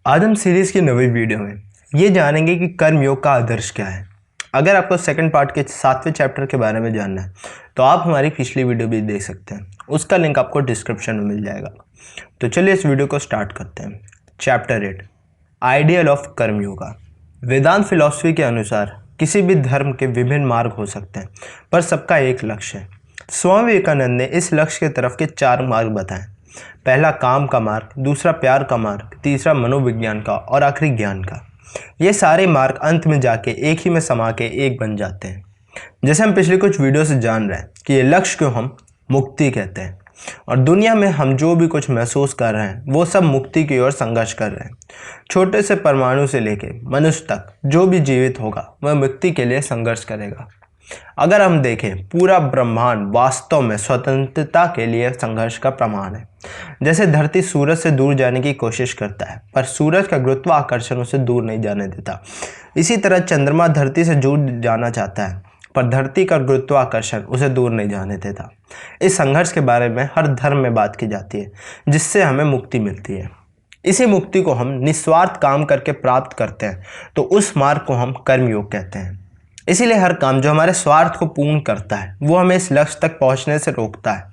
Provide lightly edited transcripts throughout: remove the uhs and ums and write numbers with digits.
आज हम सीरीज की नवी वीडियो में ये जानेंगे कि कर्मयोग का आदर्श क्या है। अगर आपको सेकंड पार्ट के 7वें चैप्टर के बारे में जानना है तो आप हमारी पिछली वीडियो भी देख सकते हैं, उसका लिंक आपको डिस्क्रिप्शन में मिल जाएगा। तो चलिए इस वीडियो को स्टार्ट करते हैं। Chapter 8 ideal of Karmayoga. Vedanta philosophy के अनुसार किसी भी धर्म के विभिन्न मार्ग हो सकते हैं, पर सबका एक लक्ष्य है। स्वामी विवेकानंद ने इस लक्ष्य की तरफ के 4 मार्ग बताए। पहला काम का मार्ग, दूसरा प्यार का मार्ग, तीसरा मनोविज्ञान का और आखिरी ज्ञान का। ये सारे मार्ग अंत में जाके एक ही में समा के एक बन जाते हैं। जैसे हम पिछले कुछ वीडियो से जान रहे हैं कि ये लक्ष्य को हम मुक्ति कहते हैं, और दुनिया में हम जो भी कुछ महसूस कर रहे हैं वो सब मुक्ति की ओर संघर्ष कर रहे हैं। छोटे से परमाणु से लेके मनुष्य तक जो भी जीवित होगा वह मुक्ति के लिए संघर्ष करेगा। अगर हम देखें, पूरा ब्रह्मांड वास्तव में स्वतंत्रता के लिए संघर्ष का प्रमाण है। जैसे धरती सूरज से दूर जाने की कोशिश करता है, पर सूरज का गुरुत्वाकर्षण उसे दूर नहीं जाने देता। इसी तरह चंद्रमा धरती से जुड़ जाना चाहता है, पर धरती का गुरुत्वाकर्षण उसे दूर नहीं जाने देता। इस संघर्ष के बारे में हर धर्म में बात की जाती है, जिससे हमें मुक्ति मिलती है। इसी मुक्ति को हम निस्वार्थ काम करके प्राप्त करते हैं, तो उस मार्ग को हम कर्मयोग कहते हैं। इसीलिए हर काम जो हमारे स्वार्थ को पूर्ण करता है वो हमें इस लक्ष्य तक पहुंचने से रोकता है,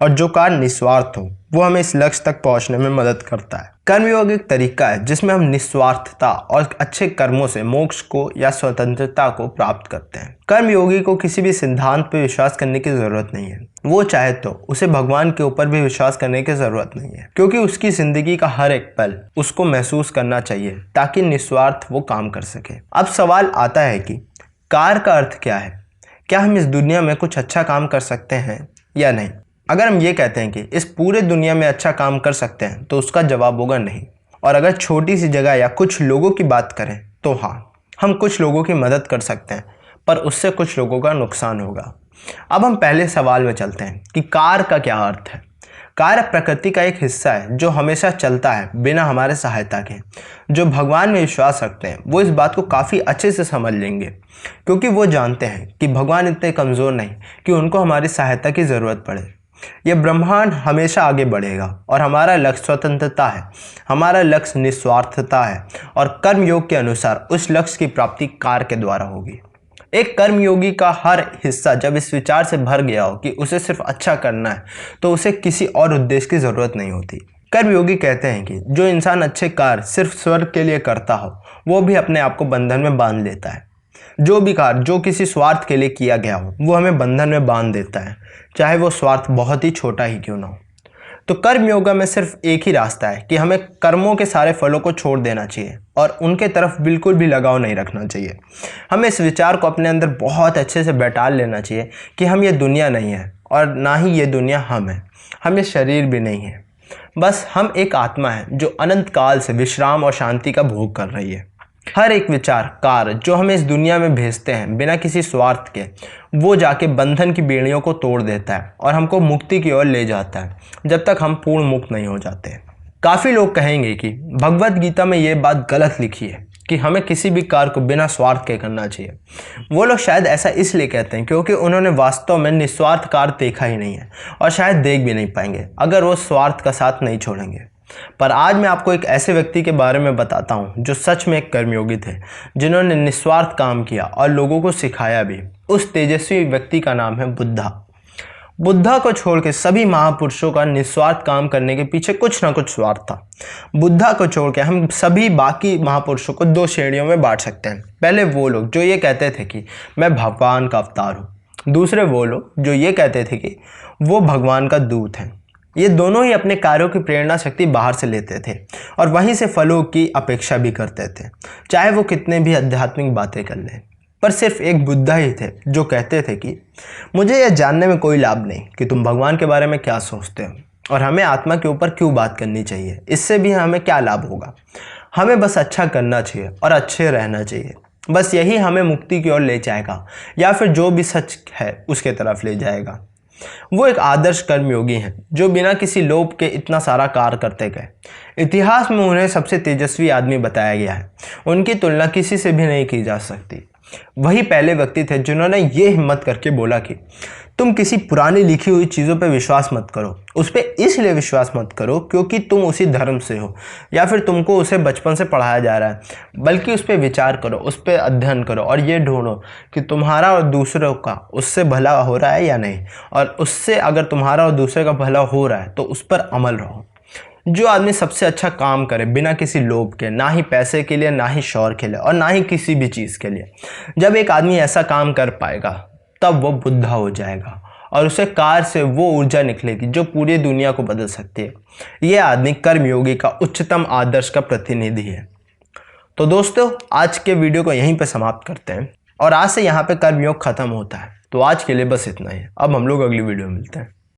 और जो कार्य निस्वार्थ हो वो हमें इस लक्ष्य तक पहुंचने में मदद करता है। कर्मयोग एक तरीका है जिसमें हम निस्वार्थता और अच्छे कर्मों से मोक्ष को या स्वतंत्रता को प्राप्त करते हैं। कर्मयोगी को किसी भी सिद्धांत पर विश्वास करने की जरूरत नहीं है। वो चाहे तो उसे भगवान के ऊपर भी विश्वास करने की जरूरत नहीं है, क्योंकि उसकी जिंदगी का हर एक पल उसको महसूस करना चाहिए ताकि निस्वार्थ वो काम कर सके। अब सवाल आता है कि कार्य का अर्थ क्या है? क्या हम इस दुनिया में कुछ अच्छा काम कर सकते हैं या नहीं? अगर हम ये कहते हैं कि इस पूरे दुनिया में अच्छा काम कर सकते हैं तो उसका जवाब होगा नहीं। और अगर छोटी सी जगह या कुछ लोगों की बात करें तो हाँ, हम कुछ लोगों की मदद कर सकते हैं, पर उससे कुछ लोगों का नुकसान होगा। अब हम पहले सवाल में चलते हैं कि कार्य का क्या अर्थ है। कार्य प्रकृति का एक हिस्सा है जो हमेशा चलता है बिना हमारे सहायता के। जो भगवान में विश्वास रखते हैं वो इस बात को काफ़ी अच्छे से समझ लेंगे, क्योंकि वो जानते हैं कि भगवान इतने कमज़ोर नहीं कि उनको हमारी सहायता की ज़रूरत पड़े। यह ब्रह्मांड हमेशा आगे बढ़ेगा, और हमारा लक्ष्य स्वतंत्रता है, हमारा लक्ष्य निस्वार्थता है, और कर्मयोग के अनुसार उस लक्ष्य की प्राप्ति कार्य के द्वारा होगी। एक कर्मयोगी का हर हिस्सा जब इस विचार से भर गया हो कि उसे सिर्फ अच्छा करना है, तो उसे किसी और उद्देश्य की जरूरत नहीं होती। कर्मयोगी कहते हैं कि जो इंसान अच्छे कार्य सिर्फ स्वर्ग के लिए करता हो वो भी अपने आप को बंधन में बांध लेता है। जो भी कार्य जो किसी स्वार्थ के लिए किया गया हो वो हमें बंधन में बांध देता है, चाहे वो स्वार्थ बहुत ही छोटा ही क्यों ना हो। तो कर्मयोगा में सिर्फ एक ही रास्ता है कि हमें कर्मों के सारे फलों को छोड़ देना चाहिए और उनके तरफ बिल्कुल भी लगाव नहीं रखना चाहिए। हमें इस विचार को अपने अंदर बहुत अच्छे से बैठाल लेना चाहिए कि हम ये दुनिया नहीं है, और ना ही ये दुनिया हम है। हम ये शरीर भी नहीं है, बस हम एक आत्मा है जो अनंत काल से विश्राम और शांति का भोग कर रही है। हर एक विचार कार्य जो हमें इस दुनिया में भेजते हैं बिना किसी स्वार्थ के, वो जाके बंधन की बेड़ियों को तोड़ देता है और हमको मुक्ति की ओर ले जाता है, जब तक हम पूर्ण मुक्त नहीं हो जाते। काफ़ी लोग कहेंगे कि भगवत गीता में ये बात गलत लिखी है कि हमें किसी भी कार्य को बिना स्वार्थ के करना चाहिए। वो लोग शायद ऐसा इसलिए कहते हैं क्योंकि उन्होंने वास्तव में निस्वार्थ कार्य देखा ही नहीं है, और शायद देख भी नहीं पाएंगे अगर वो स्वार्थ का साथ नहीं छोड़ेंगे। पर आज मैं आपको एक ऐसे व्यक्ति के बारे में बताता हूँ जो सच में एक कर्मयोगी थे, जिन्होंने निस्वार्थ काम किया और लोगों को सिखाया भी। उस तेजस्वी व्यक्ति का नाम है बुद्धा। बुद्धा को छोड़ के सभी महापुरुषों का निस्वार्थ काम करने के पीछे कुछ ना कुछ स्वार्थ था। बुद्धा को छोड़ के हम सभी बाकी महापुरुषों को 2 श्रेणियों में बांट सकते हैं। पहले वो लोग जो ये कहते थे कि मैं भगवान का अवतार हूँ। दूसरे वो लोग जो ये कहते थे कि वो भगवान का दूत हैं। ये दोनों ही अपने कार्यों की प्रेरणा शक्ति बाहर से लेते थे और वहीं से फलों की अपेक्षा भी करते थे, चाहे वो कितने भी आध्यात्मिक बातें कर लें। पर सिर्फ एक बुद्धा ही थे जो कहते थे कि मुझे यह जानने में कोई लाभ नहीं कि तुम भगवान के बारे में क्या सोचते हो, और हमें आत्मा के ऊपर क्यों बात करनी चाहिए, इससे भी हमें क्या लाभ होगा। हमें बस अच्छा करना चाहिए और अच्छे रहना चाहिए। बस यही हमें मुक्ति की ओर ले जाएगा, या फिर जो भी सच है उसके तरफ ले जाएगा। वो एक आदर्श कर्मयोगी हैं जो बिना किसी लोभ के इतना सारा कार्य करते गए। इतिहास में उन्हें सबसे तेजस्वी आदमी बताया गया है। उनकी तुलना किसी से भी नहीं की जा सकती। वही पहले व्यक्ति थे जिन्होंने ये हिम्मत करके बोला कि तुम किसी पुरानी लिखी हुई चीज़ों पे विश्वास मत करो। उस पर इसलिए विश्वास मत करो क्योंकि तुम उसी धर्म से हो या फिर तुमको उसे बचपन से पढ़ाया जा रहा है, बल्कि उस पर विचार करो, उस पर अध्ययन करो और ये ढूंढो कि तुम्हारा और दूसरों का उससे भला हो रहा है या नहीं, और उससे अगर तुम्हारा और दूसरे का भला हो रहा है तो उस पर अमल रहो। जो आदमी सबसे अच्छा काम करे बिना किसी लोभ के, ना ही पैसे के लिए, ना ही शौहर के लिए और ना ही किसी भी चीज़ के लिए, जब एक आदमी ऐसा काम कर पाएगा तब वो बुद्धा हो जाएगा और उसे कार से वो ऊर्जा निकलेगी जो पूरी दुनिया को बदल सकती है। यह आदमी कर्मयोगी का उच्चतम आदर्श का प्रतिनिधि है। तो दोस्तों, आज के वीडियो को यहीं पे समाप्त करते हैं और आज से यहाँ पे कर्मयोग खत्म होता है। तो आज के लिए बस इतना ही। अब हम लोग अगली वीडियो में मिलते हैं।